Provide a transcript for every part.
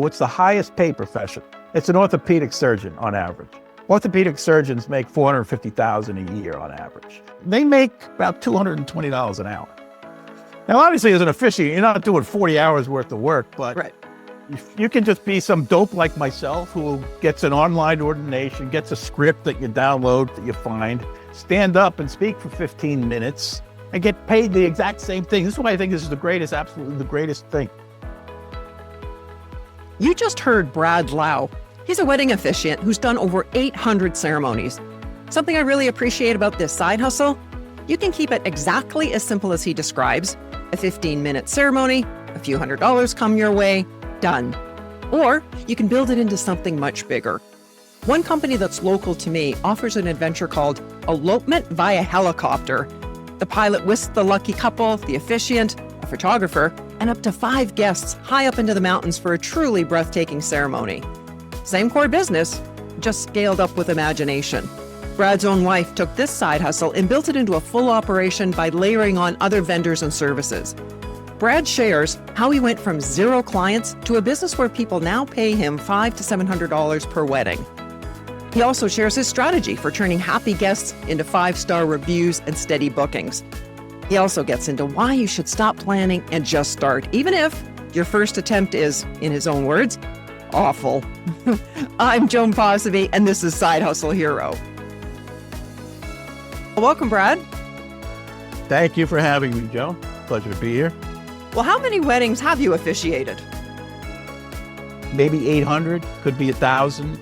What's the highest paid profession? It's an orthopedic surgeon on average. Orthopedic surgeons make $450,000 a year on average. They make about $220 an hour. Now, obviously, as an officiant, you're not doing 40 hours worth of work, but Right. you can just be some dope like myself who gets an online ordination, gets a script that you download, that you find, stand up and speak for 15 minutes and get paid the exact same thing. This is why I think this is the greatest, absolutely the greatest thing. You just heard Brad Lau. He's a wedding officiant who's done over 800 ceremonies. Something I really appreciate about this side hustle, you can keep it exactly as simple as he describes. A 15-minute ceremony, a few $100s come your way, done. Or you can build it into something much bigger. One company that's local to me offers an adventure called Elopement via Helicopter. The pilot whisks the lucky couple, the officiant, a photographer, and up to 5 guests high up into the mountains for a truly breathtaking ceremony. Same core business, just scaled up with imagination. Brad's own wife took this side hustle and built it into a full operation by layering on other vendors and services. Brad shares how he went from 0 clients to a business where people now pay him $500 to $700 per wedding. He also shares his strategy for turning happy guests into 5-star reviews and steady bookings. He also gets into why you should stop planning and just start, even if your first attempt is, in his own words, awful. I'm Joan Poseby, and this is Side Hustle Hero. Welcome, Brad. Thank you for having me, Joe. Pleasure to be here. Well, how many weddings have you officiated? Maybe 800, could be 1,000.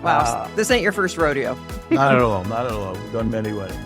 Wow, this ain't your first rodeo. Not at all, not at all. We've done many weddings.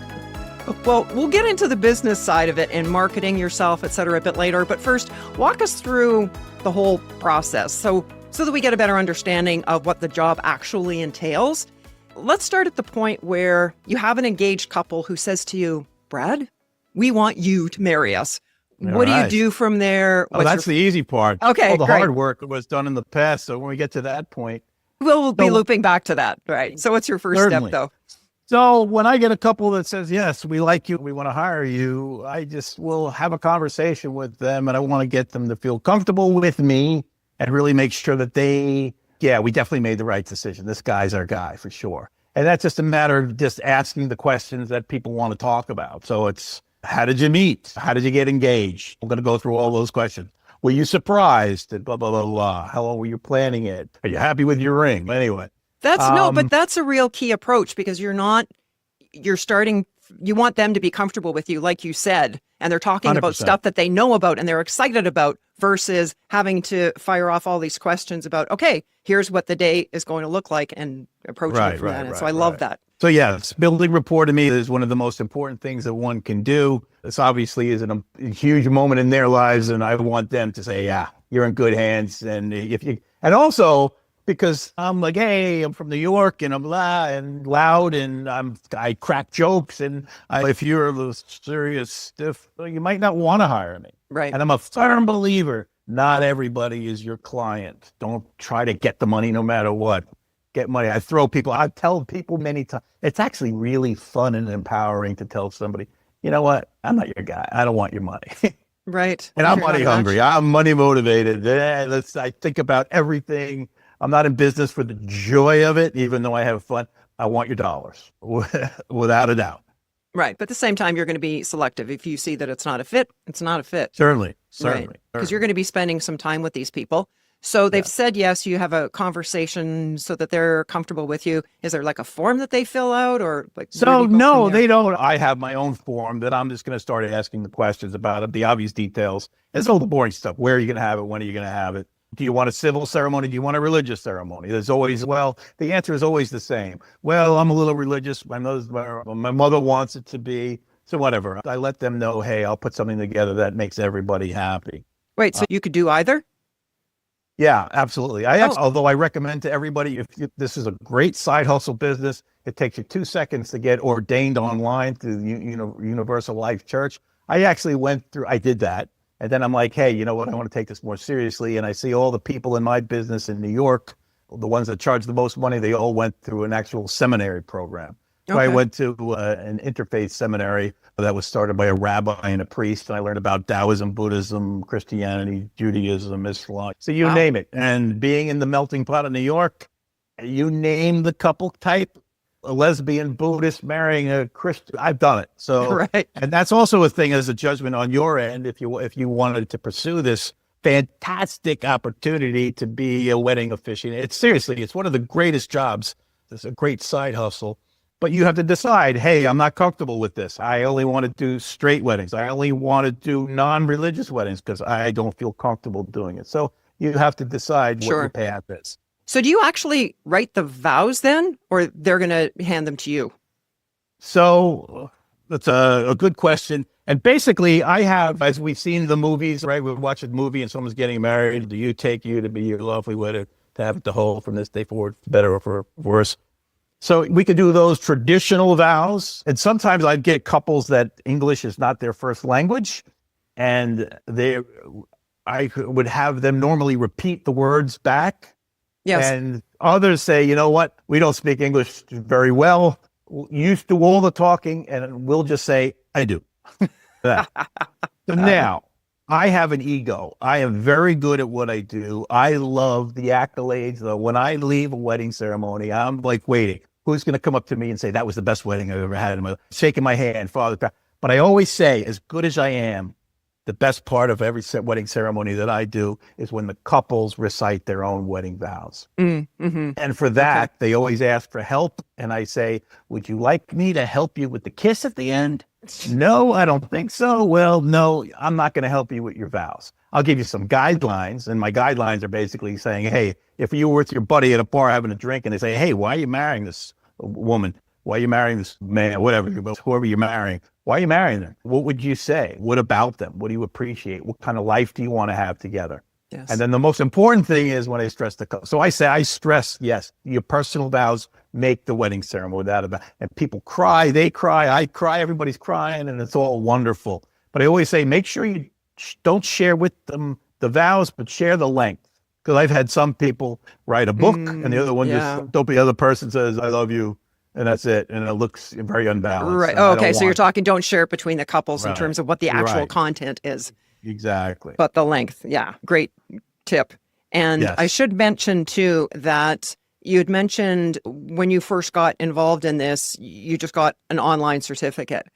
Well, we'll get into the business side of it and marketing yourself, et cetera, a bit later. But first, walk us through the whole process so that we get a better understanding of what the job actually entails. Let's start at the point where you have an engaged couple who says to you, Brad, we want you to marry us. What do you do from there? Oh, that's the easy part. Okay, all the great. hard work was done in the past. So when we get to that point, We'll be looping back to that, right? So what's your first Certainly. step, though? So when I get a couple that says, yes, we like you, we want to hire you, I just will have a conversation with them, and I want to get them to feel comfortable with me and really make sure that we definitely made the right decision. This guy's our guy for sure. And that's just a matter of just asking the questions that people want to talk about. So it's, how did you meet? How did you get engaged? I'm going to go through all those questions. Were you surprised? And blah, blah, blah, blah. How long were you planning it? Are you happy with your ring? Anyway. But that's a real key approach, because you want them to be comfortable with you, like you said, and they're talking 100%. about stuff that they know about and they're excited about versus having to fire off all these questions about, okay, here's what the day is going to look like and approaching it from that. And so I love that. So yes, building rapport to me is one of the most important things that one can do. This obviously is a huge moment in their lives, and I want them to say, yeah, you're in good hands. And and also because I'm like, hey, I'm from New York and I'm loud and I crack jokes. And if you're a serious stiff, you might not want to hire me. Right. And I'm a firm believer, not everybody is your client. Don't try to get the money no matter what. Get money. I tell people many times, it's actually really fun and empowering to tell somebody, you know what? I'm not your guy. I don't want your money. Right. And I'm money hungry. I'm money motivated. I think about everything. I'm not in business for the joy of it, even though I have fun. I want your dollars, without a doubt. Right. But at the same time, you're going to be selective. If you see that it's not a fit, it's not a fit. Certainly. Because you're going to be spending some time with these people. So they've said yes, you have a conversation so that they're comfortable with you. Is there like a form that they fill out, or like? So no, they don't. I have my own form that I'm just going to start asking the questions about it, the obvious details. It's all the boring stuff. Where are you going to have it? When are you going to have it? Do you want a civil ceremony? Do you want a religious ceremony? There's always, the answer is always the same. Well, I'm a little religious. My mother wants it to be. So whatever. I let them know, hey, I'll put something together that makes everybody happy. Wait, so you could do either? Yeah, absolutely. Although I recommend to everybody, this is a great side hustle business. It takes you 2 seconds to get ordained online through the Universal Life Church. I did that. And then I'm like, hey, you know what? I want to take this more seriously. And I see all the people in my business in New York, the ones that charge the most money, they all went through an actual seminary program. So I Okay. went to an interfaith seminary that was started by a rabbi and a priest, and I learned about Taoism, Buddhism, Christianity, Judaism, Islam. So you Wow. name it. And being in the melting pot of New York, you name the couple type, a lesbian, Buddhist marrying a Christian. I've done it. So, Right. and that's also a thing as a judgment on your end. If you wanted to pursue this fantastic opportunity to be a wedding officiant, it's one of the greatest jobs. It's a great side hustle. But you have to decide, hey, I'm not comfortable with this. I only want to do straight weddings. I only want to do non-religious weddings because I don't feel comfortable doing it. So you have to decide what your Sure. path is. So do you actually write the vows then, or they're going to hand them to you? So that's a good question. And basically, I have, as we've seen the movies, right? We watch a movie and someone's getting married. Do you take you to be your lovely widow, to have it to hold from this day forward, for better or for worse? So we could do those traditional vows. And sometimes I'd get couples that English is not their first language. And I would have them normally repeat the words back. Yes. And others say, you know what? We don't speak English very well. You do all the talking and we'll just say, I do. So now I have an ego. I am very good at what I do. I love the accolades. Though when I leave a wedding ceremony, I'm like waiting. Who's going to come up to me and say, that was the best wedding I've ever had in my life? Shaking my hand, Father. But I always say, as good as I am, the best part of every wedding ceremony that I do is when the couples recite their own wedding vows. Mm-hmm. And for that, they always ask for help. And I say, would you like me to help you with the kiss at the end? No, I don't think so. Well, no, I'm not going to help you with your vows. I'll give you some guidelines. And my guidelines are basically saying, hey, if you were with your buddy at a bar having a drink and they say, hey, why are you marrying this woman? Why are you marrying this man? Whatever, whoever you're marrying. Why are you marrying them? What would you say? What about them? What do you appreciate? What kind of life do you want to have together? Yes. And then the most important thing is when I stress so I stress, yes, your personal vows make the wedding ceremony without a doubt. And people cry, they cry, I cry, everybody's crying, and it's all wonderful. But I always say, make sure you don't share with them the vows, but share the length. Because I've had some people write a book and the other one the other person says, I love you. And that's it. And it looks very unbalanced. Right. Oh, okay. So you're talking, don't share it between the couples in terms of what the actual content is. Exactly. But the length. Yeah. Great tip. And I should mention too that you had mentioned when you first got involved in this, you just got an online certificate.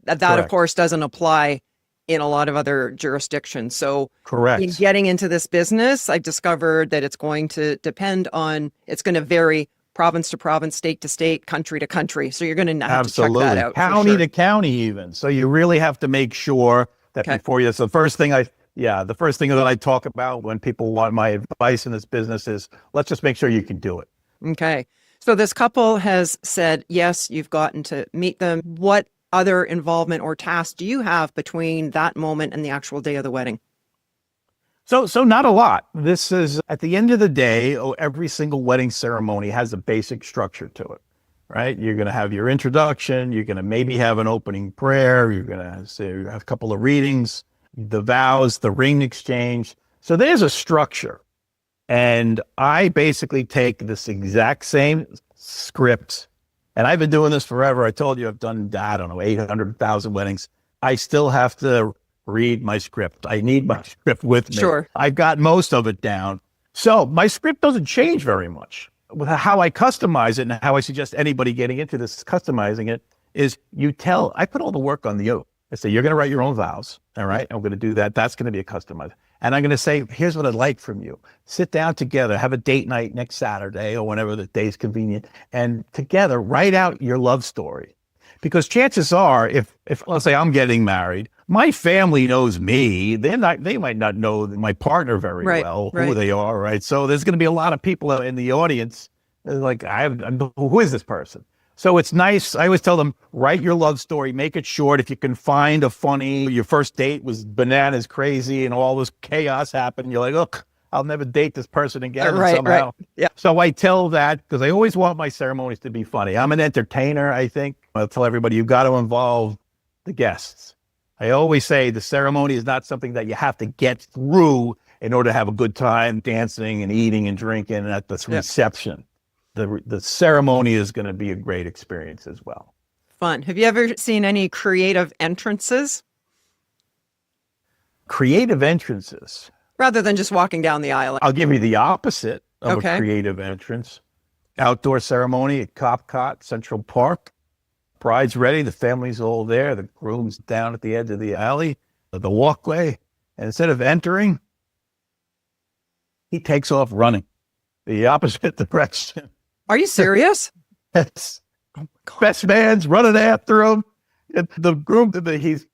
That of course doesn't apply in a lot of other jurisdictions. So in getting into this business, I discovered that it's going to depend on, it's going to vary province to province, state to state, country to country. So you're going to have to check that out. County to county even. So you really have to make sure that before you, so the first thing that I talk about when people want my advice in this business is, let's just make sure you can do it. Okay. So this couple has said, yes, you've gotten to meet them. What other involvement or tasks do you have between that moment and the actual day of the wedding? So not a lot. This is, at the end of the day, every single wedding ceremony has a basic structure to it, right? You're going to have your introduction. You're going to maybe have an opening prayer. You're going to say, have a couple of readings, the vows, the ring exchange. So there's a structure. And I basically take this exact same script. And I've been doing this forever. I told you I've done, 800,000 weddings. I still have to read my script. I need my script with me. Sure. I've got most of it down. So my script doesn't change very much. How I customize it and how I suggest anybody getting into this customizing it is I put all the work on you. I say, you're going to write your own vows. All right. I'm going to do that. That's going to be a customized. And I'm going to say, here's what I'd like from you. Sit down together, have a date night next Saturday or whenever the day's convenient, and together write out your love story. Because chances are, if let's say I'm getting married, my family knows me. They might not know my partner very well, who they are, right? So there's going to be a lot of people in the audience like, who is this person? So it's nice. I always tell them, write your love story, make it short. If you can find your first date was bananas crazy and all this chaos happened, you're like, look, I'll never date this person again somehow. Yeah. So I tell that because I always want my ceremonies to be funny. I'm an entertainer, I think. I'll tell everybody, you've got to involve the guests. I always say the ceremony is not something that you have to get through in order to have a good time dancing and eating and drinking at this reception. the ceremony is going to be a great experience as well. Fun. Have you ever seen any creative entrances? Creative entrances. Rather than just walking down the aisle. I'll give you the opposite of Okay. a creative entrance. Outdoor ceremony at Copcott Central Park. Bride's ready. The family's all there. The groom's down at the edge of the alley, the walkway. And instead of entering, he takes off running the opposite direction. Are you serious? Yes. Best man's running after him. And the groom, he's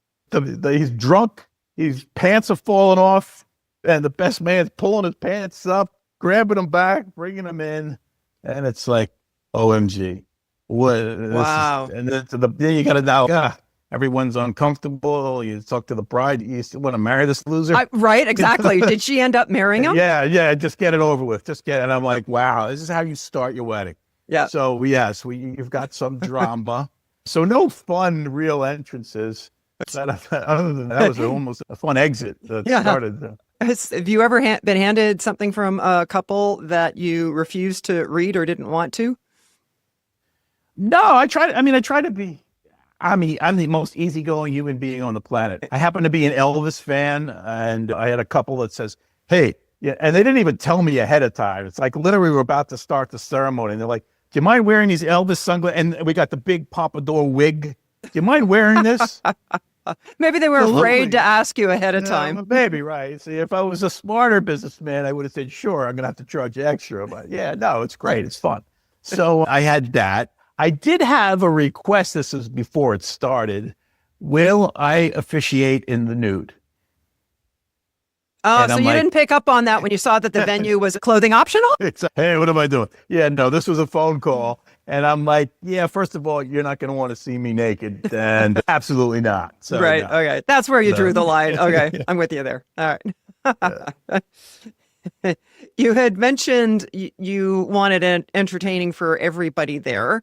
drunk. His pants are falling off. And the best man's pulling his pants up, grabbing him back, bringing him in. And it's like, OMG. Wow. And then you got to now, everyone's uncomfortable. You talk to the bride. You still want to marry this loser? Right, exactly. Did she end up marrying him? Yeah. Just get it over with. And I'm like, wow, this is how you start your wedding. Yeah. So yes, you've got some drama. So no fun real entrances. Other than that was almost a fun exit that started. Have you ever been handed something from a couple that you refused to read or didn't want to? No, I try to be. I'm the most easygoing human being on the planet. I happen to be an Elvis fan, and I had a couple that says, "Hey," and they didn't even tell me ahead of time. It's like literally we're about to start the ceremony, and they're like, "Do you mind wearing these Elvis sunglasses?" And we got the big pompadour wig. Do you mind wearing this? Maybe they were afraid to ask you ahead of time. Maybe, right. See, if I was a smarter businessman, I would have said, sure, I'm going to have to charge you extra. But yeah, no, it's great. It's fun. So I had that. I did have a request. This is before it started. Will I officiate in the nude? Oh, so you didn't pick up on that when you saw that the venue was clothing optional? Hey, what am I doing? Yeah, no, this was a phone call. And I'm like, yeah, first of all, you're not going to want to see me naked. And absolutely not. So, right. No. Okay. That's where you drew the line. Okay. I'm with you there. All right. You had mentioned you wanted it entertaining for everybody there.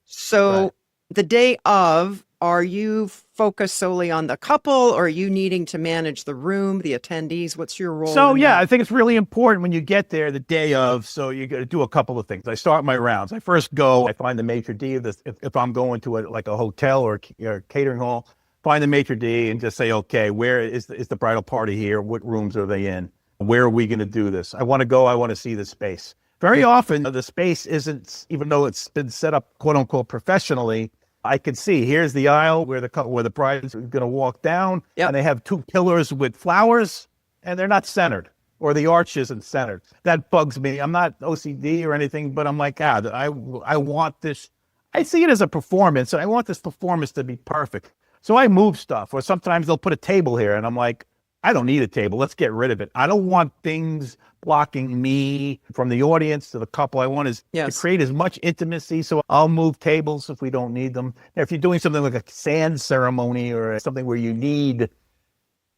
So the day of, are you focused solely on the couple, or are you needing to manage the room, the attendees? What's your role? So, yeah, I think it's really important when you get there the day of. So you got to do a couple of things. I start my rounds. I first go, I find the maitre d' of this. If I'm going to a hotel or a catering hall, find the maitre d' and just say, okay, where is the bridal party here? What rooms are they in? Where are we going to do this? I want to see the space. Very often the space isn't, even though it's been set up quote unquote professionally, I can see here's the aisle where the bride is going to walk down, and they have two pillars with flowers, and they're not centered, or the arch isn't centered. That bugs me. I'm not OCD or anything, but I'm like, I want this. I see it as a performance, and I want this performance to be perfect. So I move stuff, or sometimes they'll put a table here, and I'm like, I don't need a table. Let's get rid of it. I don't want things blocking me from the audience to the couple. I want to create as much intimacy. So I'll move tables if we don't need them. Now, if you're doing something like a sand ceremony or something where you need,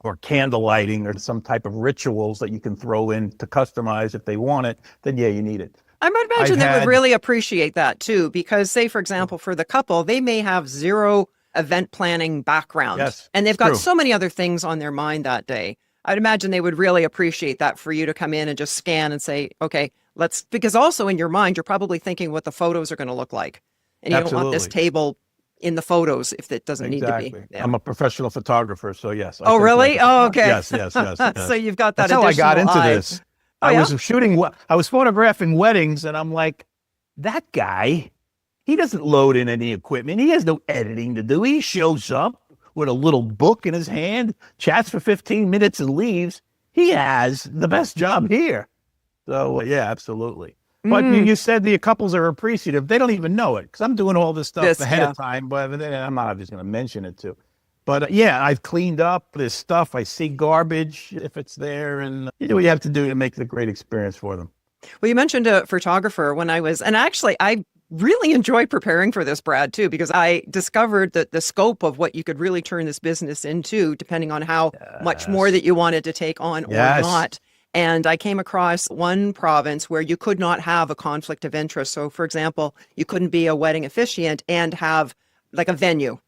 or candle lighting or some type of rituals that you can throw in to customize if they want it, then yeah, you need it. I might imagine they would really appreciate that too, because say, for example, for the couple, they may have zero event planning background. Yes, and they've got so many other things on their mind that day. I'd imagine they would really appreciate that for you to come in and just scan and say, okay, because also in your mind, you're probably thinking what the photos are going to look like. And you don't want this table in the photos if it doesn't need to be. Yeah. I'm a professional photographer, so yes. Oh, really? Oh, okay. Yes. So you've got that. That's how I got into this. Oh, I was photographing weddings, and I'm like, that guy, he doesn't load in any equipment. He has no editing to do. He shows up with a little book in his hand, chats for 15 minutes and leaves. He has the best job here. So yeah, absolutely. But you said the couples are appreciative. They don't even know it because I'm doing all this stuff ahead of time, but I'm not just going to mention it too. But yeah, I've cleaned up this stuff. I see garbage if it's there, and you know what you have to do to make it a great experience for them. Well, you mentioned a photographer when and actually I really enjoy preparing for this, Brad, too, because I discovered that the scope of what you could really turn this business into, depending on how much more that you wanted to take on or not. And I came across one province where you could not have a conflict of interest. So, for example, you couldn't be a wedding officiant and have like a venue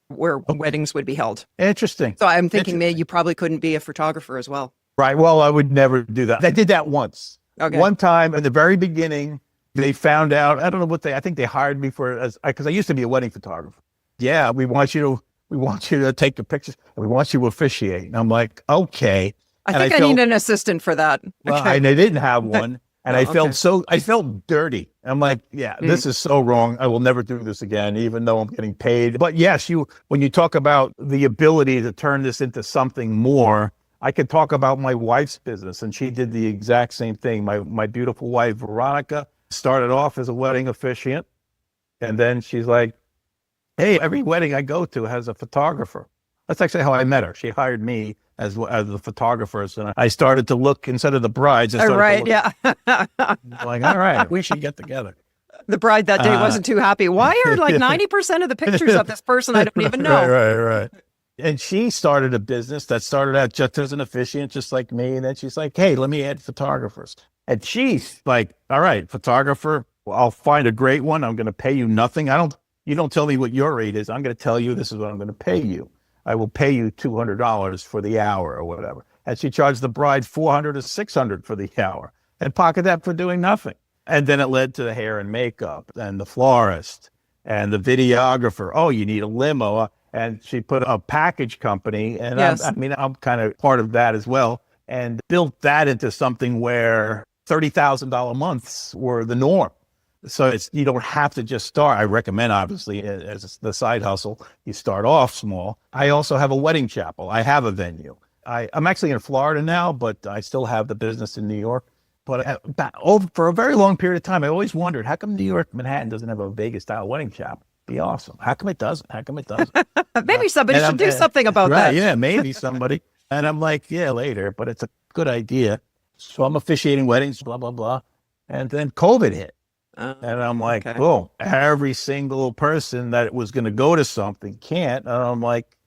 where weddings would be held. Interesting. So I'm thinking maybe you probably couldn't be a photographer as well. Right. Well, I would never do that. I did that once. Okay. One time in the very beginning, They found out, I don't know I think they hired me because I used to be a wedding photographer. Yeah, we want you to take the pictures and we want you to officiate. And I'm like, okay. I think I need an assistant for that. Well, Okay. I didn't have one. And I felt dirty. I'm like, yeah, this is so wrong. I will never do this again, even though I'm getting paid. But yes, when you talk about the ability to turn this into something more, I could talk about my wife's business, and she did the exact same thing. My beautiful wife, Veronica, started off as a wedding officiant. And then she's like, hey, every wedding I go to has a photographer. That's actually how I met her. She hired me as the photographers, and I started to look instead of the brides. I started to look, like, all right, we should get together. The bride that day wasn't too happy. Why are like 90% of the pictures of this person I don't even know? Right. And she started a business that started out just as an officiant, just like me. And then she's like, hey, let me add photographers. And she's like, all right, photographer, well, I'll find a great one. I'm going to pay you nothing. You don't tell me what your rate is. I'm going to tell you this is what I'm going to pay you. I will pay you $200 for the hour or whatever. And she charged the bride $400 to $600 for the hour and pocket that for doing nothing. And then it led to the hair and makeup and the florist and the videographer. Oh, you need a limo. And she put a package company. And yes. I'm kind of part of that as well, and built that into something where $30,000 months were the norm. So you don't have to just start. I recommend, obviously, as the side hustle, you start off small. I also have a wedding chapel. I have a venue. I'm actually in Florida now, but I still have the business in New York. But for a very long period of time, I always wondered, how come New York, Manhattan doesn't have a Vegas-style wedding chapel? Be awesome. How come it doesn't? Maybe somebody should do something about that. Yeah, maybe somebody. And I'm like, yeah, later, but it's a good idea. So I'm officiating weddings, blah, blah, blah. And then COVID hit. And I'm like, boom, every single person that was going to go to something can't. And I'm like,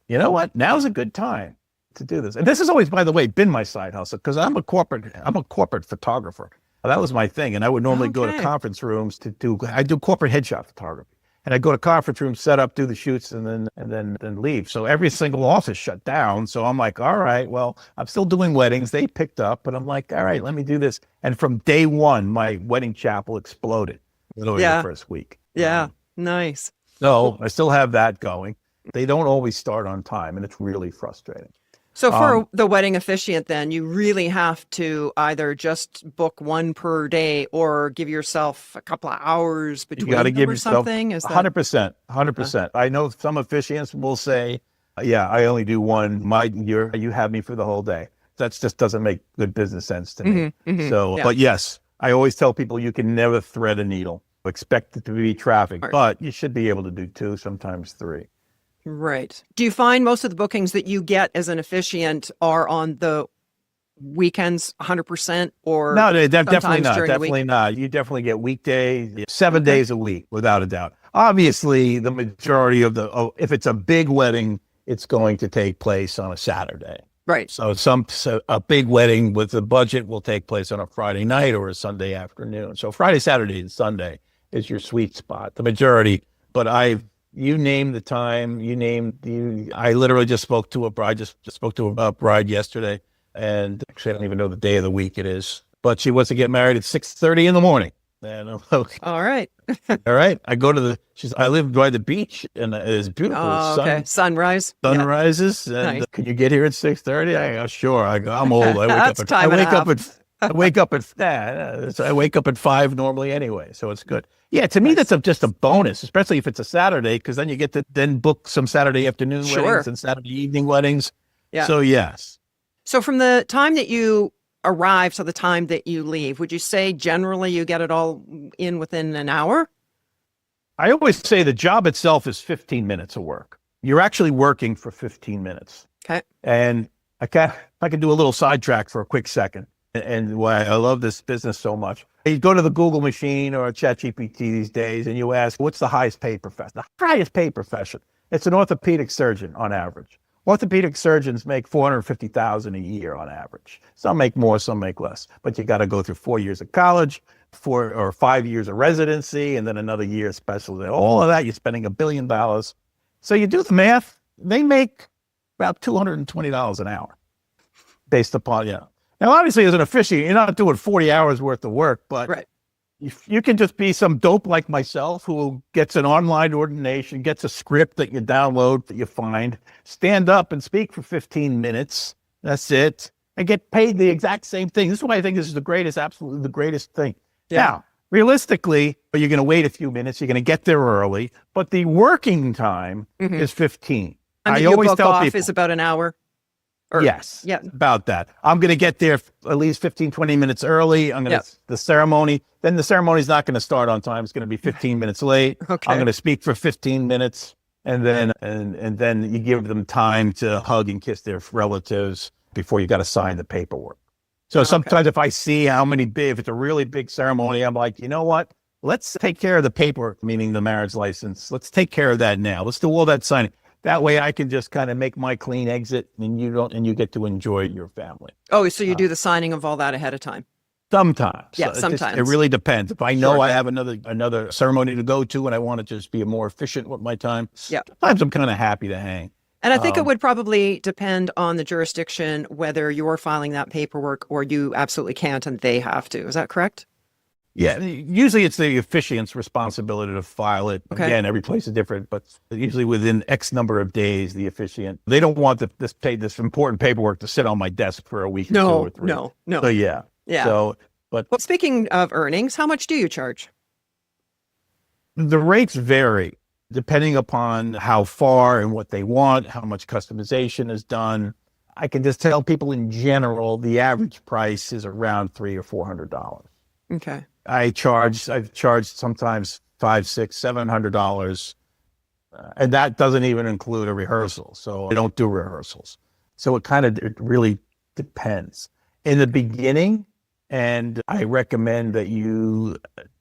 you know what? Now's a good time to do this. And this has always, by the way, been my side hustle, because I'm a corporate photographer. That was my thing. And I would normally go to conference rooms I do corporate headshot photography. And I go to conference rooms, set up, do the shoots, and then leave. So every single office shut down. So I'm like, all right, well, I'm still doing weddings. They picked up, but I'm like, all right, let me do this. And from day one, my wedding chapel exploded literally the first week. Yeah, nice. So I still have that going. They don't always start on time, and it's really frustrating. So for the wedding officiant, then you really have to either just book one per day or give yourself a couple of hours between you got to give yourself something. Is 100%. I know some officiants will say, yeah, I only do one. You have me for the whole day. That just doesn't make good business sense to me. But yes, I always tell people you can never thread a needle. Expect it to be traffic, but you should be able to do 2, sometimes 3. Right. Do you find most of the bookings that you get as an officiant are on the weekends 100%, or no, definitely not. Definitely not. You definitely get weekdays, 7 days a week, without a doubt. Obviously, the majority of if it's a big wedding, it's going to take place on a Saturday. Right. So a big wedding with a budget will take place on a Friday night or a Sunday afternoon. So Friday, Saturday, and Sunday is your sweet spot. The majority, but you name the time, I literally just spoke to a bride, just spoke to a bride yesterday. And actually, I don't even know the day of the week it is, but she wants to get married at 6:30 in the morning. And I'm like, all right. All right. I live by the beach, and it's beautiful. Sunrise. Sun rises. And nice. Can you get here at 6:30? I go, sure. I'm old. I wake up at 5 normally anyway. So it's good. Yeah. To me, that's just a bonus, especially if it's a Saturday, because then you get to then book some Saturday afternoon weddings and Saturday evening weddings. Yeah. So yes. So from the time that you arrive to the time that you leave, would you say generally you get it all in within an hour? I always say the job itself is 15 minutes of work. You're actually working for 15 minutes. Okay. And I can do a little sidetrack for a quick second. And why I love this business so much. You go to the Google machine or ChatGPT these days, and you ask, what's the highest paid profession? The highest paid profession. It's an orthopedic surgeon on average. Orthopedic surgeons make $450,000 a year on average. Some make more, some make less. But you got to go through 4 years of college, 4 or 5 years of residency, and then another year of specialty. All of that, you're spending $1 billion. So you do the math, they make about $220 an hour based upon, Now, obviously, as an officiant, you're not doing 40 hours worth of work, but You can just be some dope like myself who gets an online ordination, gets a script that you download that you find, stand up and speak for 15 minutes. That's it. And get paid the exact same thing. This is why I think this is the greatest, absolutely the greatest thing. Yeah. Now, realistically, you're going to wait a few minutes. You're going to get there early, but the working time is 15. And I always tell off people is about an hour. Yes, yeah, about that. I'm going to get there at least 15, 20 minutes early. I'm going to, the ceremony, then the ceremony is not going to start on time. It's going to be 15 minutes late. Okay. I'm going to speak for 15 minutes and then, and then you give them time to hug and kiss their relatives before you got to sign the paperwork. So sometimes if I see if it's a really big ceremony, I'm like, you know what? Let's take care of the paperwork, meaning the marriage license. Let's take care of that now. Let's do all that signing. That way I can just kind of make my clean exit and you get to enjoy your family. Oh, so you do the signing of all that ahead of time? Sometimes. Yeah, So sometimes. it really depends. If I know I have another ceremony to go to and I want to just be more efficient with my time, sometimes I'm kind of happy to hang. And I think it would probably depend on the jurisdiction, whether you're filing that paperwork or you absolutely can't and they have to. Is that correct? Yeah, usually it's the officiant's responsibility to file it. Okay. Again, every place is different, but usually within X number of days, the officiant, they don't want this important paperwork to sit on my desk for a week or 2 or 3. No. So yeah. So, but well, speaking of earnings, how much do you charge? the rates vary depending upon how far and what they want, how much customization is done. I can just tell people in general, the average price is around $300 or $400. Okay. I've charged sometimes $500, $600, $700, and that doesn't even include a rehearsal. So I don't do rehearsals. So it really depends. In the beginning, and I recommend that you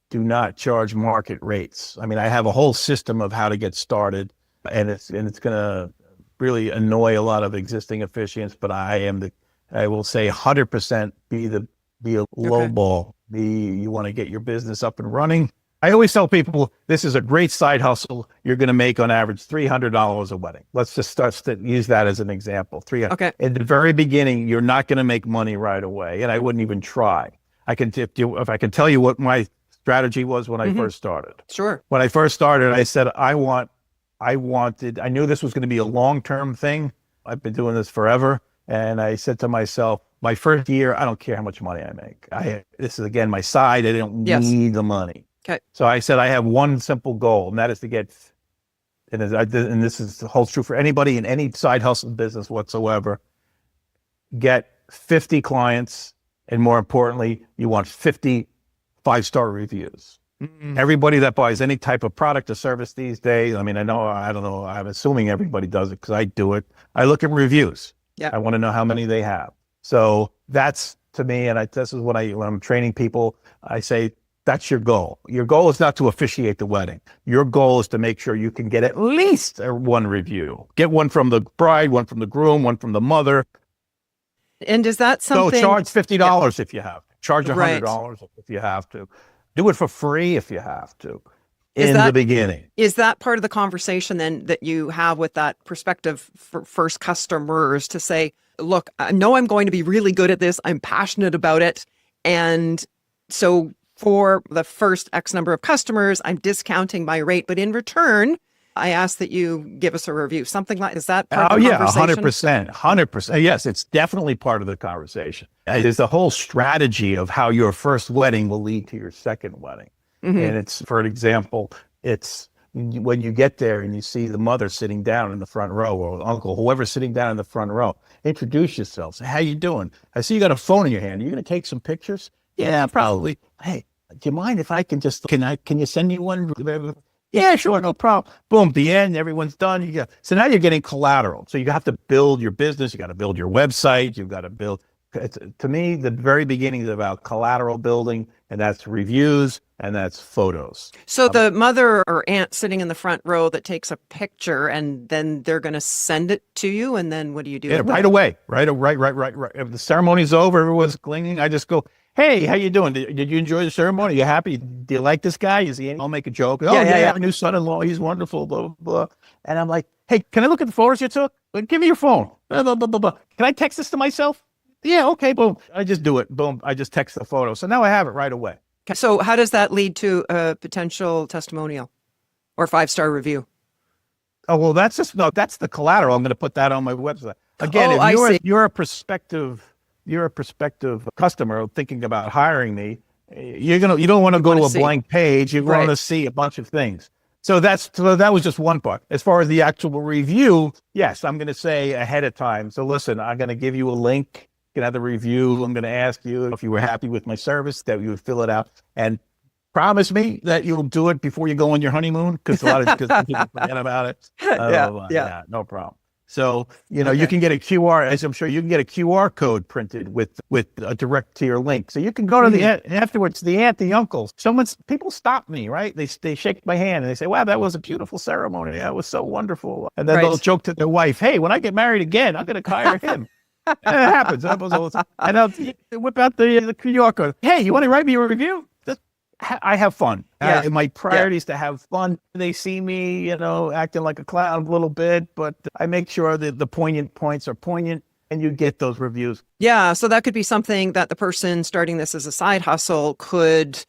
do not charge market rates. I mean, I have a whole system of how to get started, and it's going to really annoy a lot of existing officiants. But I will say 100% be a low ball. You want to get your business up and running. I always tell people this is a great side hustle. You're going to make on average $300 a wedding. Let's just use that as an example. $300. Okay. In the very beginning, you're not going to make money right away, and I wouldn't even try. If I can tell you what my strategy was when I first started. Sure. When I first started, I said I knew this was going to be a long-term thing. I've been doing this forever, and I said to myself, my first year, I don't care how much money I make. This is again my side. I don't need the money. Okay. So I said I have one simple goal, and that is to get, and this holds true for anybody in any side hustle business whatsoever. Get 50 clients, and more importantly, you want 50 5-star reviews. Mm-hmm. Everybody that buys any type of product or service these days, I mean, I don't know, I'm assuming everybody does it because I do it. I look at reviews. Yeah. I want to know how many they have. So that's to me, and this is when I'm training people, I say, that's your goal. Your goal is not to officiate the wedding. Your goal is to make sure you can get at least one review. Get one from the bride, one from the groom, one from the mother. And is that something? So charge $50 if you have to. Charge $100 if you have to. Do it for free if you have to. In the beginning. Is that part of the conversation then that you have with that prospective first customers to say, look, I know I'm going to be really good at this. I'm passionate about it. And so for the first X number of customers, I'm discounting my rate. But in return, I ask that you give us a review. Something like, is that part of the conversation? 100%. Yes, it's definitely part of the conversation. There's a whole strategy of how your first wedding will lead to your second wedding. Mm-hmm. And it's, for an example, it's when you get there and you see the mother sitting down in the front row, or the uncle, whoever's sitting down in the front row, introduce yourself. Say, how you doing? I see you got a phone in your hand. Are you going to take some pictures? Yeah, probably. Hey, do you mind if I can can you send me one? Yeah, sure, no problem. Boom, the end, everyone's done. So now you're getting collateral. So you have to build your business. You got to build your website. You've got to build. To me, the very beginning is about collateral building, and that's reviews and that's photos. So the mother or aunt sitting in the front row that takes a picture, and then they're going to send it to you, and then what do you do? Yeah, right away. Right. If the ceremony's over, everyone's clinging, I just go, hey, how you doing? Did you enjoy the ceremony? Are you happy? Do you like this guy? Is he? I'll make a joke. Oh, yeah, my new son-in-law. He's wonderful. Blah, blah, blah. And I'm like, hey, can I look at the photos you took? Give me your phone. Blah, blah, blah, blah, blah. Can I text this to myself? Yeah, okay, boom. I just do it. Boom. I just text the photo. So now I have it right away. Okay. So how does that lead to a potential testimonial or 5-star review? Oh, well, that's the collateral. I'm going to put that on my website. Again, Oh, if I see. you're a prospective customer thinking about hiring me, you don't want to go wanna to a see. blank page. You want Right. to see a bunch of things. So that was just one part. As far as the actual review, yes, I'm going to say ahead of time. So listen, I'm going to give you a link. You can have the review. I'm going to ask you if you were happy with my service, that you would fill it out and promise me that you'll do it before you go on your honeymoon, because people forget about it. Yeah. Yeah. Yeah, no problem. So, you Okay. can get a QR, as I'm sure you can get a QR code printed with a direct to your link. So you can go to afterwards, the aunt, the uncles. People stop me, right? They shake my hand and they say, wow, that was a beautiful ceremony. That was so wonderful. And then they'll joke to their wife, hey, when I get married again, I'm going to hire him. And it happens. That happens all the time. And they'll whip out the QR code. Hey, you want to write me a review? I have fun. Yeah. My priority is to have fun. They see me, acting like a clown a little bit, but I make sure that the poignant points are poignant and you get those reviews. Yeah. So that could be something that the person starting this as a side hustle could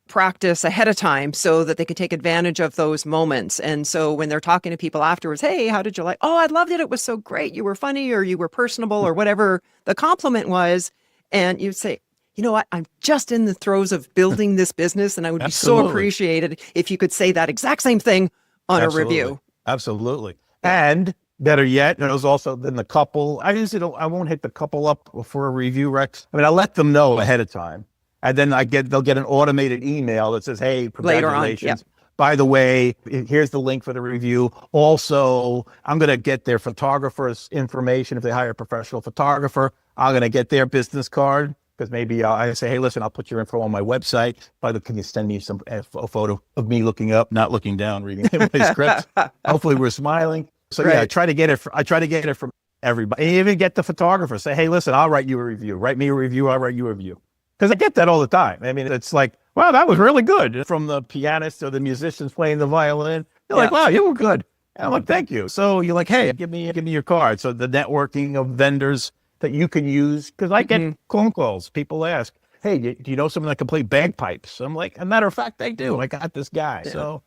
practice ahead of time so that they could take advantage of those moments. And so when they're talking to people afterwards, hey, how did you like? Oh, I loved it. It was so great. You were funny, or you were personable, or whatever the compliment was. And you'd say, you know what? I'm just in the throes of building this business, and I would be so appreciated if you could say that exact same thing on a review. Absolutely. And better yet, there's also then the couple. I won't hit the couple up for a review, Rex. I mean, I let them know ahead of time, and then they'll get an automated email that says, "Hey, congratulations." Later on, By the way, here's the link for the review. Also, I'm going to get their photographer's information if they hire a professional photographer. I'm going to get their business card. Because maybe I say, hey, listen, I'll put your info on my website. Can you send me a photo of me looking up, not looking down, reading my script? Hopefully, we're smiling. So yeah, I try to get it from everybody. And even get the photographer. Say, hey, listen, I'll write you a review. Write me a review. I'll write you a review. Because I get that all the time. I mean, it's like, wow, that was really good. From the pianist or the musicians playing the violin, they're like, wow, you were good. And I'm like, thank you. So you're like, hey, give me your card. So the networking of vendors that you can use, because I get phone calls. People ask, hey, do you know someone that can play bagpipes? I'm like, a matter of fact, I do. I got this guy. So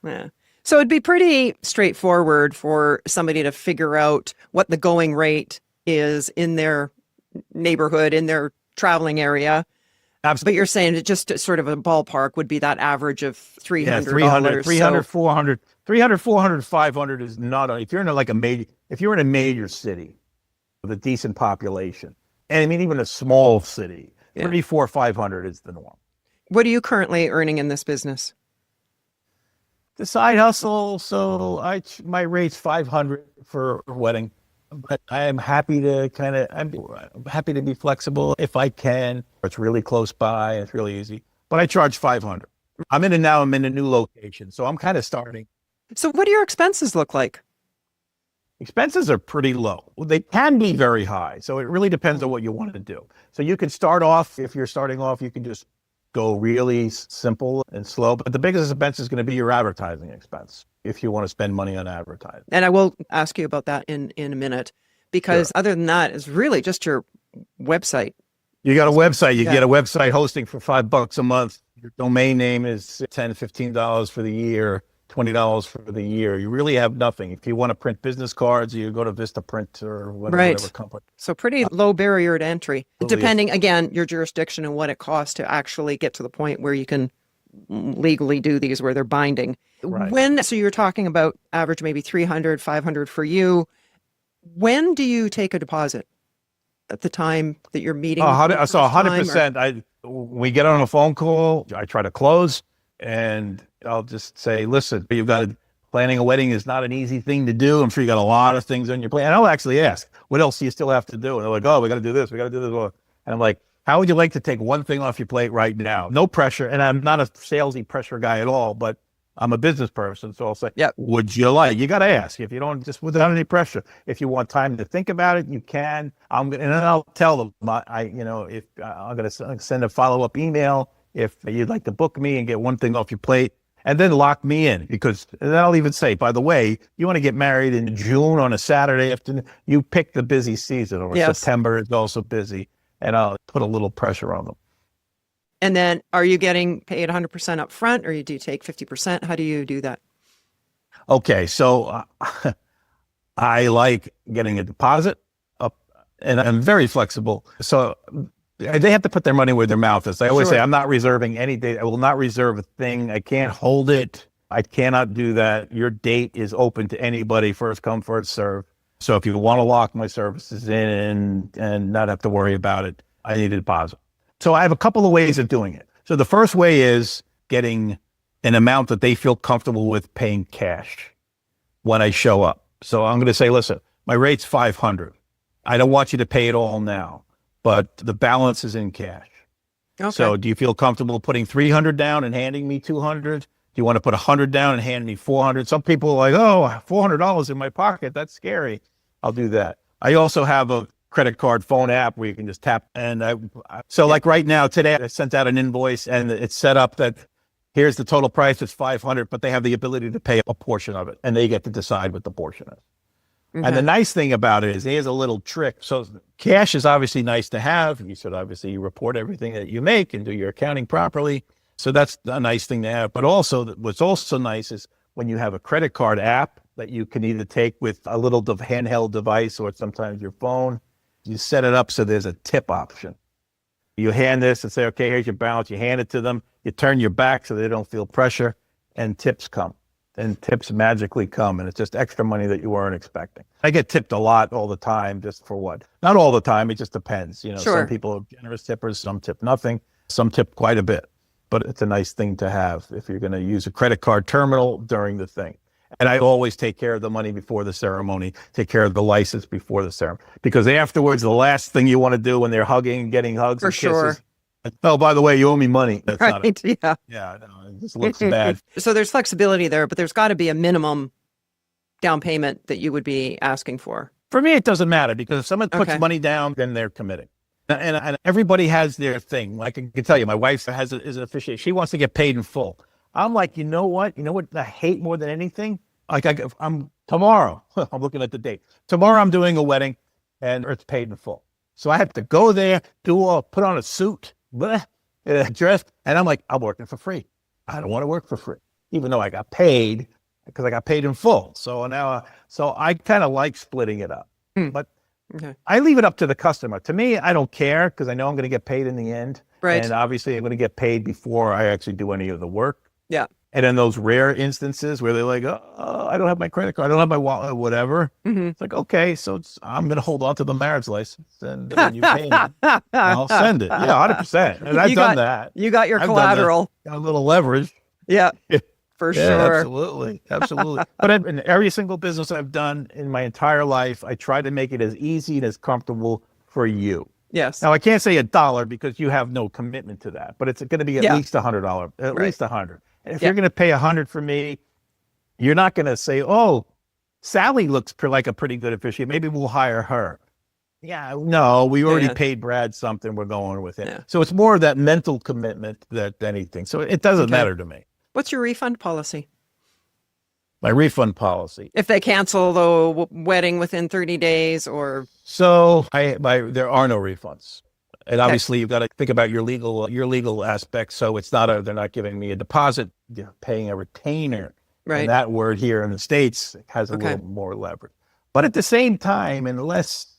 it'd be pretty straightforward for somebody to figure out what the going rate is in their neighborhood, in their traveling area. Absolutely. But you're saying it just sort of a ballpark would be that average of $300. Yeah, 300, 400, 400, 500 is not, if you're in a major city with a decent population, and I mean, even a small city, 3, 4, 500 is the norm. What are you currently earning in this business? The side hustle, so my rate's 500 for a wedding, but I am happy to I'm happy to be flexible if I can. It's really close by, it's really easy, but I charge 500. I'm in a new location, so I'm kind of starting. So what do your expenses look like? Expenses are pretty low. They can be very high. So it really depends on what you want to do. So you can start off, if you're starting off, you can just go really simple and slow. But the biggest expense is going to be your advertising expense if you want to spend money on advertising. And I will ask you about that in a minute, because other than that, it's really just your website. You got a website. You get a website hosting for $5 a month. Your domain name is $10, $15 for the year. $20 for the year. You really have nothing. If you want to print business cards, you go to Vistaprint or whatever company. So pretty low barrier to entry, Really depending, again, your jurisdiction and what it costs to actually get to the point where you can legally do these, where they're binding. Right. So you're talking about average maybe 300, 500 for you. When do you take a deposit? At the time that you're meeting? So 100%. We get on a phone call. I try to close. And I'll just say, listen, planning a wedding is not an easy thing to do. I'm sure you got a lot of things on your plan. And I'll actually ask, what else do you still have to do? And they're like, oh, we got to do this. We got to do this. And I'm like, how would you like to take one thing off your plate right now? No pressure. And I'm not a salesy pressure guy at all, but I'm a business person. So I'll say, would you like? You got to ask. If you don't, just without any pressure. If you want time to think about it, you can. And then I'll tell them, if I'm going to send a follow-up email if you'd like to book me and get one thing off your plate, and then lock me in. And then I'll even say, by the way, you want to get married in June on a Saturday afternoon, you pick the busy season, or September is also busy, and I'll put a little pressure on them. And then are you getting paid 100% up front, or do you take 50%? How do you do that? Okay, so I like getting a deposit up, and I'm very flexible. So they have to put their money where their mouth is. I always say, Sure. I'm not reserving any date. I will not reserve a thing. I can't hold it. I cannot do that. Your date is open to anybody, first come, first serve. So if you want to lock my services in and not have to worry about it, I need a deposit. So I have a couple of ways of doing it. So the first way is getting an amount that they feel comfortable with paying cash when I show up. So I'm going to say, listen, my rate's 500. I don't want you to pay it all now, but the balance is in cash. Okay. So do you feel comfortable putting 300 down and handing me 200? Do you want to put 100 down and hand me 400? Some people are like, oh, $400 in my pocket. That's scary. I'll do that. I also have a credit card phone app where you can just tap. And like right now, today, I sent out an invoice and it's set up that here's the total price, it's 500, but they have the ability to pay a portion of it and they get to decide what the portion is. Okay. And the nice thing about it is here's a little trick. So cash is obviously nice to have. You should obviously report everything that you make and do your accounting properly. So that's a nice thing to have. But also what's also nice is when you have a credit card app that you can either take with a little handheld device or sometimes your phone, you set it up so there's a tip option. You hand this and say, okay, here's your balance. You hand it to them. You turn your back so they don't feel pressure, and tips come. And tips magically come, and it's just extra money that you weren't expecting. I get tipped a lot all the time, just for what? Not all the time. It just depends. You know, Sure. Some people are generous tippers, some tip nothing, some tip quite a bit. But it's a nice thing to have if you're going to use a credit card terminal during the thing. And I always take care of the money before the ceremony, take care of the license before the ceremony. Because afterwards, the last thing you want to do when they're hugging and getting hugs For and kisses, sure. oh, by the way, you owe me money. That's not Right. it. Yeah. Yeah, no, it just looks bad. So there's flexibility there, but there's got to be a minimum down payment that you would be asking for. For me, it doesn't matter because if someone puts Okay. money down, then they're committing. And everybody has their thing. Like I can tell you, my wife is an officiate. She wants to get paid in full. I'm like, you know what? You know what I hate more than anything? Like I'm tomorrow, I'm looking at the date. Tomorrow I'm doing a wedding and it's paid in full. So I have to go there, put on a suit, dress, and I'm like, I'm working for free. I don't want to work for free, even though I got paid because I got paid in full. So now, so I kind of like splitting it up, but Okay. I leave it up to the customer. To me, I don't care because I know I'm going to get paid in the end. Right. And obviously I'm going to get paid before I actually do any of the work. Yeah. And in those rare instances where they're like, oh, I don't have my credit card, I don't have my wallet, whatever. Mhm. It's like, okay, so I'm going to hold on to the marriage license. And when you pay me, I'll send it. Yeah, 100%. And I've done that. You got your I've done that. collateral. Got a little leverage. Yeah. For Yeah, sure. absolutely. Absolutely. But in every single business I've done in my entire life, I try to make it as easy and as comfortable for you. Yes. Now, I can't say $1 because you have no commitment to that, but it's going to be at Yeah. least $100, at Right. least 100. And if Yeah. you're going to pay 100 for me, you're not going to say, oh, Sally looks like a pretty good officiant. Maybe we'll hire her. Yeah, no, we already Yeah. paid Brad something. We're going with it. Yeah. So it's more of that mental commitment than anything. So it doesn't Okay. matter to me. What's your refund policy? My refund policy. If they cancel the wedding within 30 days or So there are no refunds. And obviously you've got to think about your legal aspects. So it's not they're not giving me a deposit, they're paying a retainer. right. And that word here in the States has a Okay. little more leverage. But at the same time, unless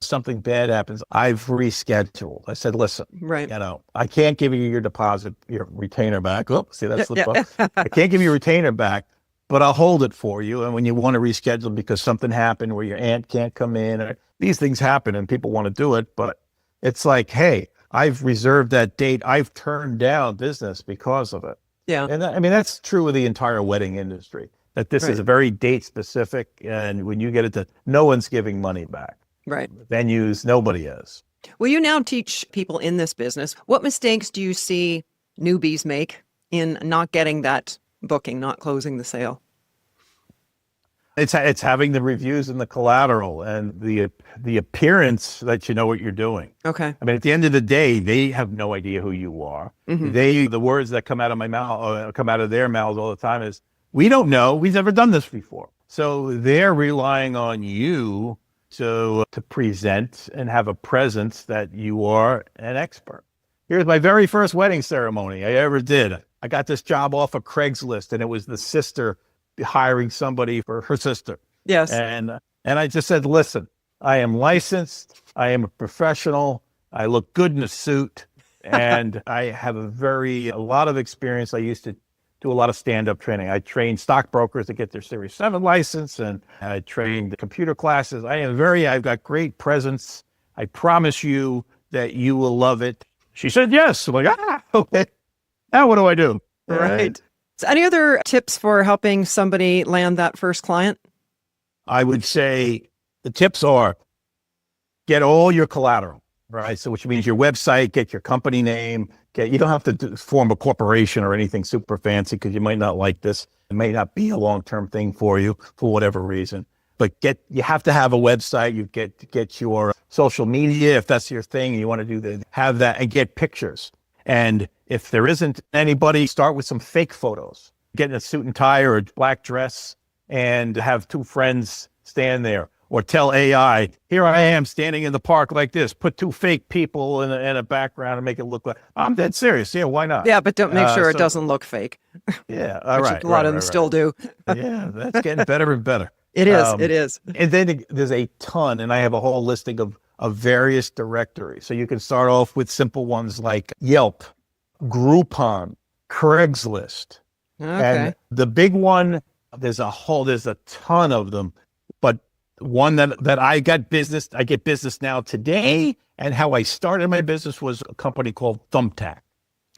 something bad happens, I've rescheduled. I said, listen, Right. I can't give you your deposit, your retainer back. Oh, see, that slipped Yeah. up. I can't give you your retainer back, but I'll hold it for you. And when you want to reschedule because something happened where your aunt can't come in, or these things happen and people want to do it, but it's like, hey, I've reserved that date. I've turned down business because of it. Yeah. And that's true of the entire wedding industry, that this is Right. very date specific. And when you get it no one's giving money back. Right. Venues, nobody is. Will you now teach people in this business, what mistakes do you see newbies make in not getting that booking, not closing the sale? It's having the reviews and the collateral and the appearance that you know what you're doing. Okay. I mean, at the end of the day, they have no idea who you are. Mhm. The words that come out of my mouth, or come out of their mouths all the time is, we don't know. We've never done this before. So they're relying on you to present and have a presence that you are an expert. Here's my very first wedding ceremony I ever did. I got this job off of Craigslist, and it was the sister hiring somebody for her sister. Yes. And I just said, listen, I am licensed. I am a professional. I look good in a suit, and I have a lot of experience. I used to do a lot of stand-up training. I trained stockbrokers to get their Series 7 license, and I trained computer classes. I've got great presence. I promise you that you will love it. She said yes. I'm like, okay. Now what do I do? Right. So any other tips for helping somebody land that first client? I would say the tips are get all your collateral, right? So which means your website, get your company name, you don't have to form a corporation or anything super fancy because you might not like this. It may not be a long-term thing for you for whatever reason. But you have to have a website. You get your social media if that's your thing. And you want to have that and get pictures. And if there isn't anybody, start with some fake photos. Get in a suit and tie or a black dress and have two friends stand there. Or tell AI, here I am standing in the park like this. Put two fake people in a background and make it look like I'm dead serious. Yeah, why not? Yeah, but don't make sure it doesn't look fake. Yeah, all right. A lot of them still do. Yeah, that's getting better and better. It is. It is. And then there's a ton, and I have a whole listing of various directories. So you can start off with simple ones like Yelp, Groupon, Craigslist. Okay. And the big one, there's a ton of them. But one that I get business now today, and how I started my business was a company called Thumbtack.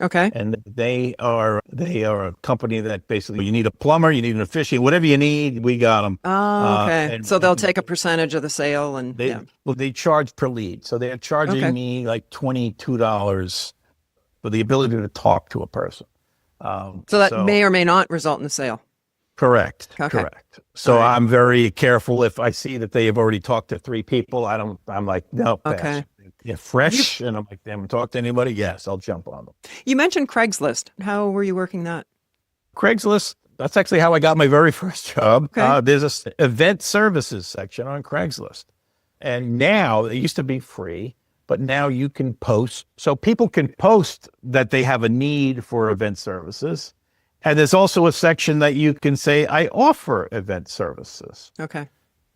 Okay. And they are a company that basically you need a plumber, you need an officiant, whatever you need, we got them. Oh, okay. So they'll take a percentage of the sale and they charge per lead. So they're charging me like $22 for the ability to talk to a person. So that may or may not result in a sale. Correct. Okay. Correct. So I'm very careful if I see that they have already talked to 3 people. I'm like, no, pass. Okay. Yeah, fresh. And I'm like, they haven't talked to anybody. Yes, I'll jump on them. You mentioned Craigslist. How were you working that? Craigslist, that's actually how I got my very first job. Okay. There's a event services section on Craigslist. And now, it used to be free, but now you can post. So people can post that they have a need for event services. And there's also a section that you can say, I offer event services. Okay.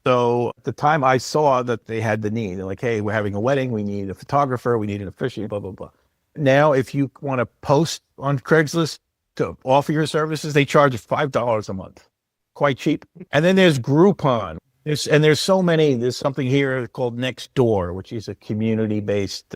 So at the time I saw that they had the need, they're like, hey, we're having a wedding. We need a photographer. We need an officiant, blah, blah, blah. Now, if you want to post on Craigslist to offer your services, they charge $5 a month. Quite cheap. And then there's Groupon. There's so many. There's something here called Nextdoor, which is a community-based.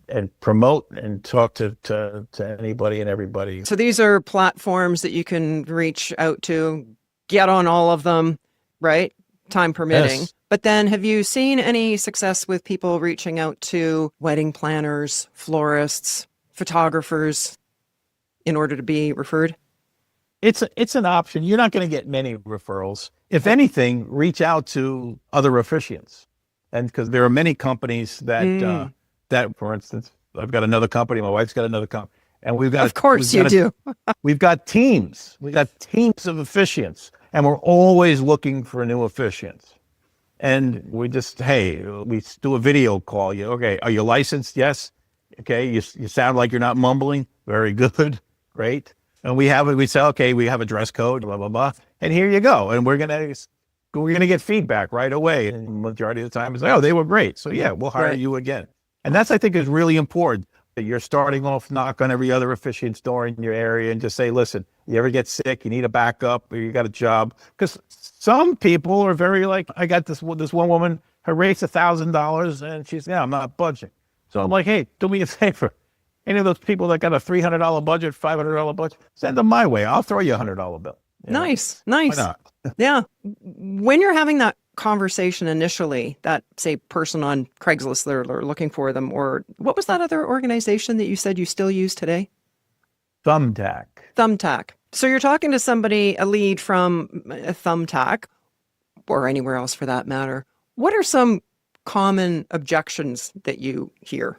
And promote and talk to anybody and everybody. So these are platforms that you can reach out to, get on all of them, right? Time permitting. Yes. But then have you seen any success with people reaching out to wedding planners, florists, photographers in order to be referred? It's an option. You're not going to get many referrals. If anything, reach out to other officiants. And because there are many companies that, for instance, I've got another company, my wife's got another company, and we've got, of course you do. We've got teams. We've got teams of officiants, and we're always looking for new officiants. And we we do a video call. Okay, are you licensed? Yes. Okay, you sound like you're not mumbling. Very good. Great. And we say, okay, we have a dress code, blah, blah, blah. And here you go. And we're going to get feedback right away. And the majority of the time it's like, oh, they were great. So yeah, we'll hire you again. And that's, I think, is really important that you're starting off, knock on every other officiant's door in your area and just say, listen, you ever get sick, you need a backup, or you got a job. Because some people are very like, I got this one woman, her rate's $1,000 and she's, I'm not budging. So I'm like, hey, do me a favor. Any of those people that got a $300 budget, $500 budget, send them my way. I'll throw you $100 bill. Nice. Why not? Yeah. When you're having that conversation initially, that, say, person on Craigslist, they're looking for them, or what was that other organization that you said you still use today? Thumbtack. So you're talking to somebody, a lead from a Thumbtack, or anywhere else for that matter. What are some common objections that you hear?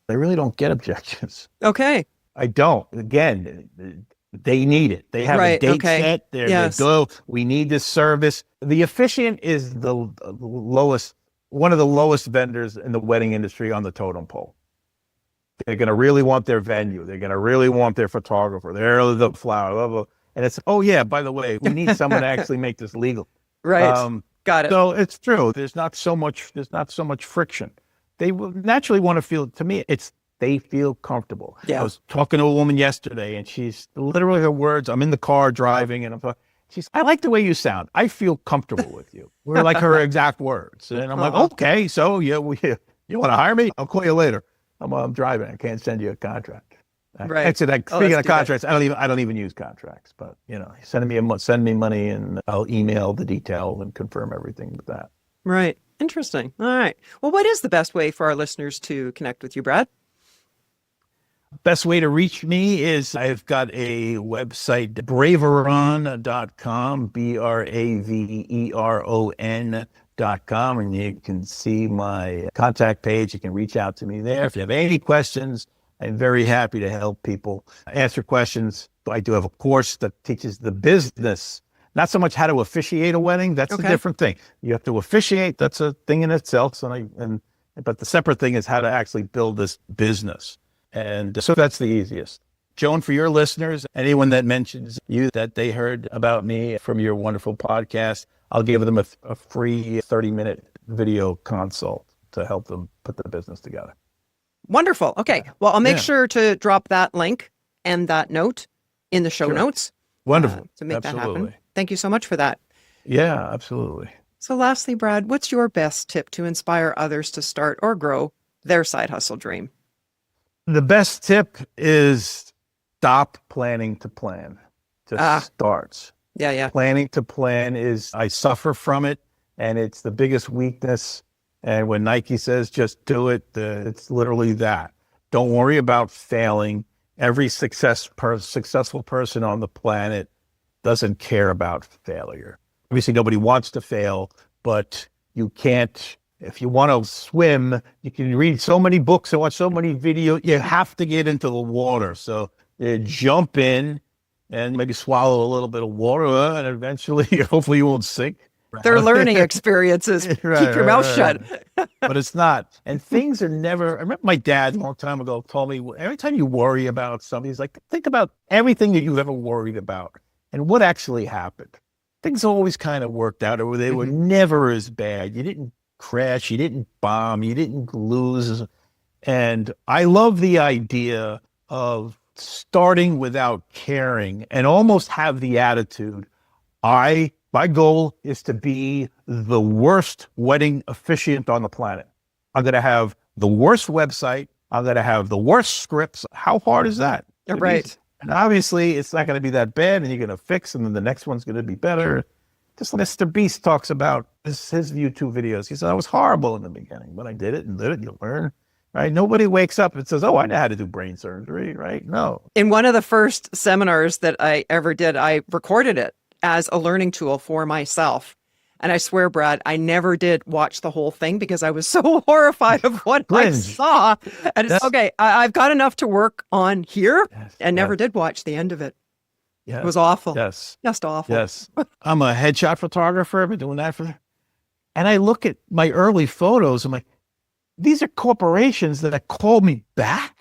I really don't get objections. Okay. I don't. Again, they need it. They have a date set. They go, we need this service. The officiant is the lowest, one of the lowest vendors in the wedding industry on the totem pole. They're going to really want their venue. They're going to really want their photographer. They're the flower, blah, blah. And it's, oh yeah, by the way, we need someone to actually make this legal. Right. Got it. So it's true. There's not so much friction. They will naturally want to feel, to me, they feel comfortable. Yeah. I was talking to a woman yesterday, and she's literally, her words, I'm in the car driving, and she's, I like the way you sound. I feel comfortable with you. We're like her exact words. And I'm like, okay, so yeah, you want to hire me? I'll call you later. I'm driving. I can't send you a contract. Right. Actually, speaking of contracts, I don't even use contracts. But send me money, and I'll email the detail and confirm everything with that. Right. Interesting. All right. Well, what is the best way for our listeners to connect with you, Brad? Best way to reach me is I've got a website, braveron.com, braveron.com, and you can see my contact page. You can reach out to me there. If you have any questions, I'm very happy to help people answer questions. I do have a course that teaches the business, not so much how to officiate a wedding. That's a different thing. You have to officiate. That's a thing in itself. But the separate thing is how to actually build this business. And so that's the easiest. Joan, for your listeners, anyone that mentions you that they heard about me from your wonderful podcast, I'll give them a free 30-minute video consult to help them put the business together. Wonderful. Okay. Well, I'll make sure to drop that link and that note in the show notes. Wonderful. To make that happen. Thank you so much for that. Yeah, absolutely. So lastly, Brad, what's your best tip to inspire others to start or grow their side hustle dream? The best tip is stop planning to plan. Just start. Yeah. Planning to plan I suffer from it, and it's the biggest weakness. And when Nike says just do it, it's literally that. Don't worry about failing. Every successful person on the planet doesn't care about failure. Obviously, nobody wants to fail, but you can't. If you want to swim, you can read so many books and watch so many videos. You have to get into the water. So you jump in and maybe swallow a little bit of water, and eventually, hopefully you won't sink. They're learning experiences. Keep your mouth shut. But it's not. And things are never, I remember my dad a long time ago told me, every time you worry about something, he's like, think about everything that you've ever worried about and what actually happened. Things always kind of worked out, or they were never as bad. You didn't crash, you didn't bomb, you didn't lose. And I love the idea of starting without caring and almost have the attitude, my goal is to be the worst wedding officiant on the planet. I'm going to have the worst website. I'm going to have the worst scripts. How hard is that? Right. And obviously it's not going to be that bad, and you're going to fix, and then the next one's going to be better. Just Mr. Beast talks about his YouTube videos. He said, I was horrible in the beginning, but I did it, you learn, right? Nobody wakes up and says, oh, I know how to do brain surgery, right? No. In one of the first seminars that I ever did, I recorded it as a learning tool for myself. And I swear, Brad, I never did watch the whole thing because I was so horrified of what I saw. And it's okay, I've got enough to work on here, and never did watch the end of it. It was awful. Yes. Just awful. Yes. I'm a headshot photographer. I've been doing that and I look at my early photos. I'm like, these are corporations that called me back.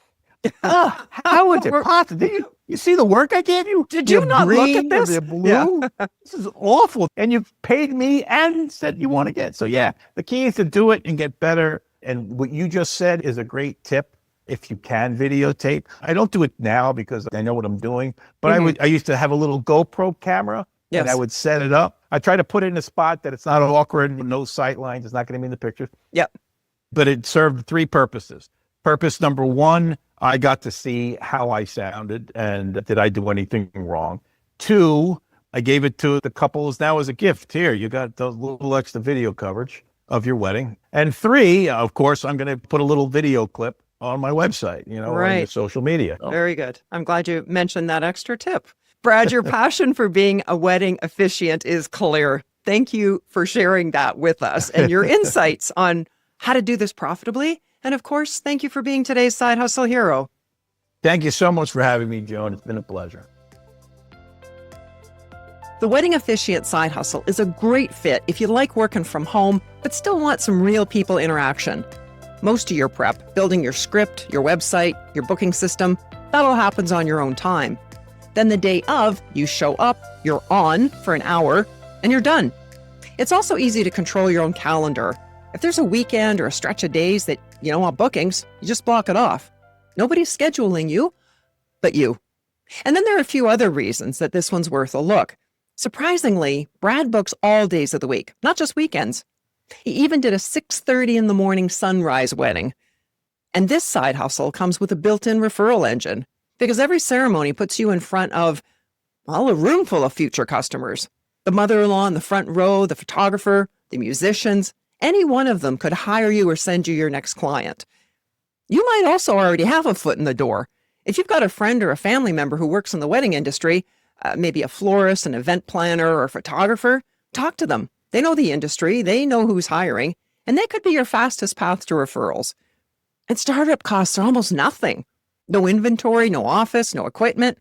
How would it possible? You see the work I gave you? Did you not look at this? They're blue. This is awful. And you paid me and said you want to get. So the key is to do it and get better. And what you just said is a great tip. If you can videotape, I don't do it now because I know what I'm doing, but I used to have a little GoPro camera and I would set it up. I try to put it in a spot that it's not awkward, no sight lines. It's not going to be in the picture. Yep. But it served three purposes. Purpose number one, I got to see how I sounded and did I do anything wrong. Two, I gave it to the couples now as a gift. Here, you got those little extra video coverage of your wedding. And three, of course, I'm going to put a little video clip on my website, on your social media. Very good. I'm glad you mentioned that extra tip. Brad, your passion for being a wedding officiant is clear. Thank you for sharing that with us and your insights on how to do this profitably. And of course, thank you for being today's Side Hustle Hero. Thank you so much for having me, Joan. It's been a pleasure. The wedding officiant side hustle is a great fit if you like working from home, but still want some real people interaction. Most of your prep, building your script, your website, your booking system, that all happens on your own time. Then the day of, you show up, you're on for an hour, and you're done. It's also easy to control your own calendar. If there's a weekend or a stretch of days that you don't want bookings, you just block it off. Nobody's scheduling you, but you. And then there are a few other reasons that this one's worth a look. Surprisingly, Brad books all days of the week, not just weekends. He even did a 6:30 in the morning sunrise wedding. And this side hustle comes with a built-in referral engine, because every ceremony puts you in front of, well, a room full of future customers. The mother-in-law in the front row, the photographer, the musicians, any one of them could hire you or send you your next client. You might also already have a foot in the door. If you've got a friend or a family member who works in the wedding industry, maybe a florist, an event planner, or a photographer, talk to them. They know the industry, they know who's hiring, and they could be your fastest path to referrals. And startup costs are almost nothing. No inventory, no office, no equipment.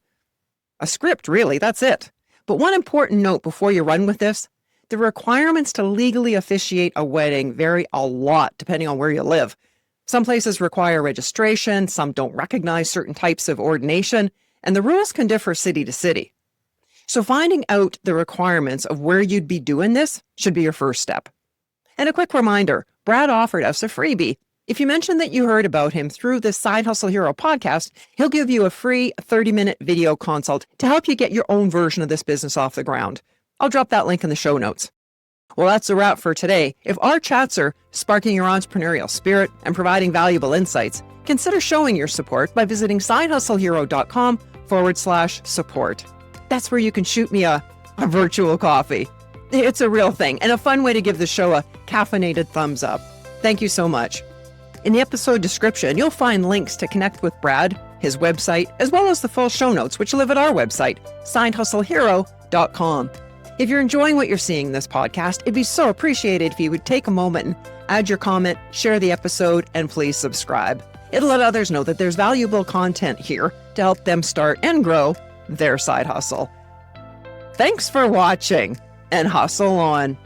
A script, really, that's it. But one important note before you run with this, the requirements to legally officiate a wedding vary a lot depending on where you live. Some places require registration, some don't recognize certain types of ordination, and the rules can differ city to city. So finding out the requirements of where you'd be doing this should be your first step. And a quick reminder, Brad offered us a freebie. If you mention that you heard about him through this Side Hustle Hero podcast, he'll give you a free 30-minute video consult to help you get your own version of this business off the ground. I'll drop that link in the show notes. Well, that's a wrap for today. If our chats are sparking your entrepreneurial spirit and providing valuable insights, consider showing your support by visiting sidehustlehero.com/support. That's where you can shoot me a virtual coffee. It's a real thing and a fun way to give the show a caffeinated thumbs up. Thank you so much. In the episode description, you'll find links to connect with Brad, his website, as well as the full show notes, which live at our website, sidehustlehero.com. If you're enjoying what you're seeing in this podcast, it'd be so appreciated if you would take a moment and add your comment, share the episode, and please subscribe. It'll let others know that there's valuable content here to help them start and grow their side hustle. Thanks for watching, and hustle on.